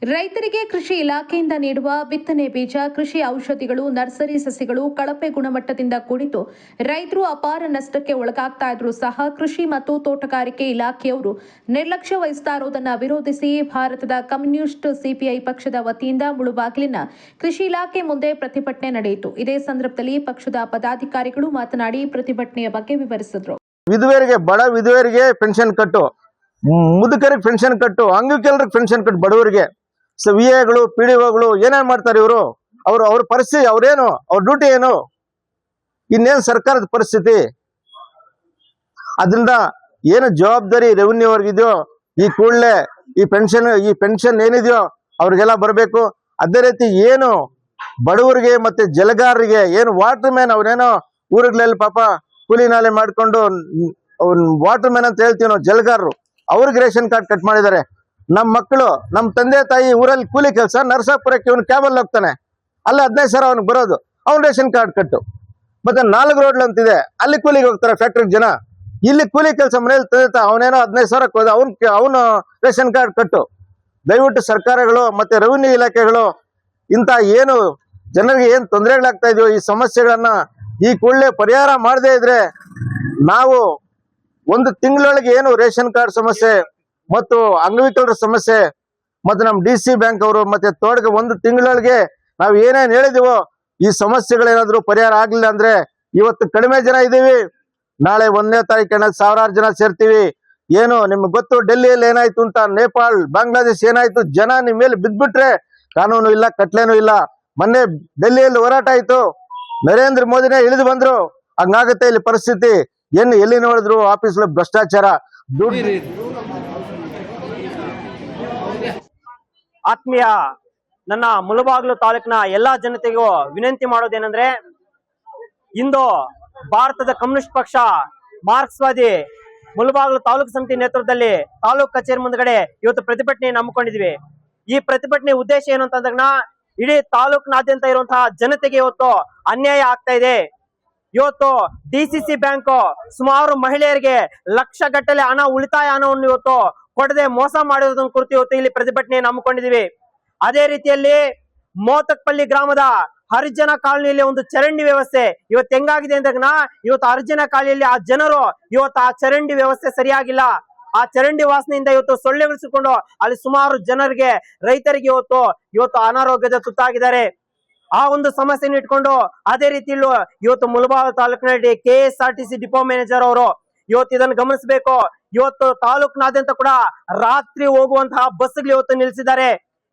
ರೈತರಿಗೆ ಕೃಷಿ ಇಲಾಖೆಯಿಂದ ನೀಡುವ ಬಿತ್ತನೆ ಬೀಜ, ಕೃಷಿ ಔಷಧಿಗಳು, ನರ್ಸರಿ ಸಸಿಗಳು ಕಳಪೆ ಗುಣಮಟ್ಟದಿಂದ ಕೂಡಿದ್ದು ರೈತರು ಅಪಾರ ನಷ್ಟಕ್ಕೆ ಒಳಗಾಗ್ತಾ ಇದ್ರೂ ಸಹ ಕೃಷಿ ಮತ್ತು ತೋಟಗಾರಿಕೆ ಇಲಾಖೆಯವರು ನಿರ್ಲಕ್ಷ್ಯ ವಹಿಸ್ತಾ ಇರುವುದನ್ನು ವಿರೋಧಿಸಿ ಭಾರತದ ಕಮ್ಯುನಿಸ್ಟ್ ಸಿಪಿಐ ಪಕ್ಷದ ವತಿಯಿಂದ ಮುಳುಬಾಗಿಲಿನ ಕೃಷಿ ಇಲಾಖೆ ಮುಂದೆ ಪ್ರತಿಭಟನೆ ನಡೆಯಿತು. ಇದೇ ಸಂದರ್ಭದಲ್ಲಿ ಪಕ್ಷದ ಪದಾಧಿಕಾರಿಗಳು ಮಾತನಾಡಿ ಪ್ರತಿಭಟನೆಯ ಬಗ್ಗೆ ವಿವರಿಸಿದರು. ವಿಧವೆಯರಿಗೆ, ಬಡ ವಿಧವೆಯರಿಗೆ ಪೆನ್ಷನ್ ಕಟ್ಟು, ಮುದುಕರಿಗೆ ಪೆನ್ಷನ್ ಕಟ್ಟು, ಅಂಗವಿಕಲರಿಗೆ ಪೆನ್ಷನ್ ಕಟ್ಟು, ಬಡವರಿಗೆ ವಿಎಗಳು, ಪಿಡಿಒಗಳು ಏನೇನ್ ಮಾಡ್ತಾರೆ ಇವರು? ಅವ್ರ ಪರಿಸ್ಥಿತಿ, ಅವ್ರೇನು, ಅವ್ರ ಡ್ಯೂಟಿ ಏನು? ಇನ್ನೇನು ಸರ್ಕಾರದ ಪರಿಸ್ಥಿತಿ? ಅದರಿಂದ ಏನು ಜವಾಬ್ದಾರಿ ರೆವಿನ್ಯೂ ಅವ್ರಿಗಿದೆಯೋ ಈ ಕೂಡಲೇ ಈ ಪೆನ್ಷನ್ ಏನಿದೆಯೋ ಅವ್ರಿಗೆಲ್ಲ ಬರಬೇಕು. ಅದೇ ರೀತಿ ಏನು ಬಡವರಿಗೆ ಮತ್ತೆ ಜಲಗಾರರಿಗೆ, ಏನು ವಾಟರ್ ಮ್ಯಾನ್, ಅವ್ರೇನೋ ಊರುಗಳಲ್ಲಿ ಪಾಪ ಕೂಲಿ ನಾಲೆ ಮಾಡ್ಕೊಂಡು ವಾಟರ್ ಮ್ಯಾನ್ ಅಂತ ಹೇಳ್ತೀವಿ ನಾವು, ಜಲಗಾರರು, ಅವ್ರಿಗೆ ರೇಷನ್ ಕಾರ್ಡ್ ಕಟ್ ಮಾಡಿದ್ದಾರೆ. ನಮ್ಮ ಮಕ್ಕಳು, ನಮ್ಮ ತಂದೆ ತಾಯಿ ಊರಲ್ಲಿ ಕೂಲಿ ಕೆಲಸ, ನರಸಾಪುರಕ್ಕೆ ಇವನು ಕ್ಯಾಬಲ್ಲಿ ಹೋಗ್ತಾನೆ, ಅಲ್ಲ 15,000 ಅವ್ನಿಗೆ ಬರೋದು, ಅವ್ನು ರೇಷನ್ ಕಾರ್ಡ್ ಕಟ್ಟು. ಮತ್ತೆ 4 ರೋಡ್ಲು ಅಂತಿದೆ, ಅಲ್ಲಿ ಕೂಲಿಗೆ ಹೋಗ್ತಾರೆ ಫ್ಯಾಕ್ಟ್ರಿ ಜನ, ಇಲ್ಲಿ ಕೂಲಿ ಕೆಲಸ ಮನೇಲಿ ತಂದೆ ಅವನೇನೋ 15,000 ಹೋದ, ಅವನು ರೇಷನ್ ಕಾರ್ಡ್ ಕಟ್ಟು. ದಯವಿಟ್ಟು ಸರ್ಕಾರಗಳು ಮತ್ತೆ ರೆವಿನ್ಯೂ ಇಲಾಖೆಗಳು ಇಂಥ ಏನು ಜನರಿಗೆ ಏನು ತೊಂದರೆಗಳಾಗ್ತಾ ಇದೆಯೋ ಈ ಸಮಸ್ಯೆಗಳನ್ನ ಈ ಕೂಡಲೇ ಪರಿಹಾರ ಮಾಡದೇ ಇದ್ರೆ ನಾವು 1 ತಿಂಗಳೊಳಗೆ ಏನು ರೇಷನ್ ಕಾರ್ಡ್ ಸಮಸ್ಯೆ ಮತ್ತು ಅಂಗವಿಕಲರ ಸಮಸ್ಯೆ ಮತ್ತೆ ನಮ್ಮ DC ಬ್ಯಾಂಕ್ ಅವರು ಮತ್ತೆ ತೋಟಕ್ಕೆ 1 ತಿಂಗಳೊಳಗೆ ನಾವು ಏನೇನು ಹೇಳಿದೀವೋ ಈ ಸಮಸ್ಯೆಗಳೇನಾದ್ರೂ ಪರಿಹಾರ ಆಗ್ಲಿಲ್ಲ ಅಂದ್ರೆ ಇವತ್ತು ಕಡಿಮೆ ಜನ ಇದ್ದೀವಿ, ನಾಳೆ 1ನೇ ತಾರೀಕಿನ ಸಾವಿರಾರು ಜನ ಸೇರ್ತೀವಿ. ಏನು ನಿಮ್ಗೆ ಗೊತ್ತು ಡೆಲ್ಲಿಯಲ್ಲಿ ಏನಾಯ್ತು ಅಂತ, ನೇಪಾಳ್, ಬಾಂಗ್ಲಾದೇಶ್ ಏನಾಯ್ತು, ಜನ ನಿಮ್ ಮೇಲೆ ಬಿದ್ಬಿಟ್ರೆ ಕಾನೂನು ಇಲ್ಲ, ಕಟ್ಲೇನೂ ಇಲ್ಲ. ಮೊನ್ನೆ ಡೆಲ್ಲಿಯಲ್ಲಿ ಹೋರಾಟ ಆಯ್ತು, ನರೇಂದ್ರ ಮೋದಿನೇ ಇಳಿದು ಬಂದ್ರು, ಹಂಗಾಗುತ್ತೆ ಇಲ್ಲಿ ಪರಿಸ್ಥಿತಿ. ಎಲ್ಲಿ ನೋಡಿದ್ರು ಆಫೀಸ್ ಭ್ರಷ್ಟಾಚಾರ, ದುಡ್ಡು. ಆತ್ಮೀಯ ನನ್ನ ಮುಳಬಾಗಿಲು ತಾಲೂಕಿನ ಎಲ್ಲಾ ಜನತೆಗೂ ವಿನಂತಿ ಮಾಡೋದೇನೆಂದ್ರೆ, ಇಂದು ಭಾರತದ ಕಮ್ಯುನಿಸ್ಟ್ ಪಕ್ಷ ಮಾರ್ಕ್ಸ್ವಾದಿ ಮುಳಬಾಗಿಲು ತಾಲೂಕು ಸಮಿತಿ ನೇತೃತ್ವದಲ್ಲಿ ತಾಲೂಕು ಕಚೇರಿ ಮುಂದ್ಗಡೆ ಇವತ್ತು ಪ್ರತಿಭಟನೆಯನ್ನು ಹಮ್ಮಿಕೊಂಡಿದ್ವಿ. ಈ ಪ್ರತಿಭಟನೆ ಉದ್ದೇಶ ಏನು ಅಂತಂದಾಗ, ಇಡೀ ತಾಲೂಕಿನಾದ್ಯಂತ ಇರುವಂತಹ ಜನತೆಗೆ ಇವತ್ತು ಅನ್ಯಾಯ ಆಗ್ತಾ ಇದೆ. ಇವತ್ತು DCC ಬ್ಯಾಂಕ್ ಸುಮಾರು ಮಹಿಳೆಯರಿಗೆ ಲಕ್ಷಗಟ್ಟಲೆ ಹಣ, ಉಳಿತಾಯ ಹಣವನ್ನು ಇವತ್ತು ಕೊಡದೆ ಮೋಸ ಮಾಡಿರೋದನ್ನ ಕುರಿತು ಇವತ್ತು ಇಲ್ಲಿ ಪ್ರತಿಭಟನೆಯನ್ನು ಹಮ್ಮಿಕೊಂಡಿದೀವಿ. ಅದೇ ರೀತಿಯಲ್ಲಿ ಮೋತಕ್ಪಲ್ಲಿ ಗ್ರಾಮದ ಹರಿಜನ ಕಾಲನಿಯಲ್ಲಿ ಒಂದು ಚರಂಡಿ ವ್ಯವಸ್ಥೆ ಇವತ್ತು ಹೆಂಗಾಗಿದೆ ಅಂದಾಗ, ಇವತ್ತು ಹರಿಜನ ಕಾಲನಿಯಲ್ಲಿ ಆ ಜನರು ಇವತ್ತು ಆ ಚರಂಡಿ ವ್ಯವಸ್ಥೆ ಸರಿಯಾಗಿಲ್ಲ. ಆ ಚರಂಡಿ ವಾಸನೆಯಿಂದ ಇವತ್ತು ಸೊಳ್ಳೆಗಳಿಸಿಕೊಂಡು ಅಲ್ಲಿ ಸುಮಾರು ಜನರಿಗೆ, ರೈತರಿಗೆ ಇವತ್ತು ಅನಾರೋಗ್ಯದ ತುತ್ತಾಗಿದ್ದಾರೆ. ಆ ಒಂದು ಸಮಸ್ಯೆಯನ್ನು ಇಟ್ಕೊಂಡು ಅದೇ ರೀತಿಯಲ್ಲೂ ಇವತ್ತು ಮುಳಬಾಗಿಲು ತಾಲೂಕಿನಲ್ಲಿ KSRTC ಡಿಪೋ ಮ್ಯಾನೇಜರ್ ಅವರು ಇವತ್ತು ಇದನ್ನು ಗಮನಿಸಬೇಕು. ಇವತ್ತು ತಾಲೂಕಿನಾದ್ಯಂತ ಕೂಡ ರಾತ್ರಿ ಹೋಗುವಂತಹ ಬಸ್ಗಳು ಇವತ್ತು ನಿಲ್ಲಿಸಿದ್ದಾರೆ.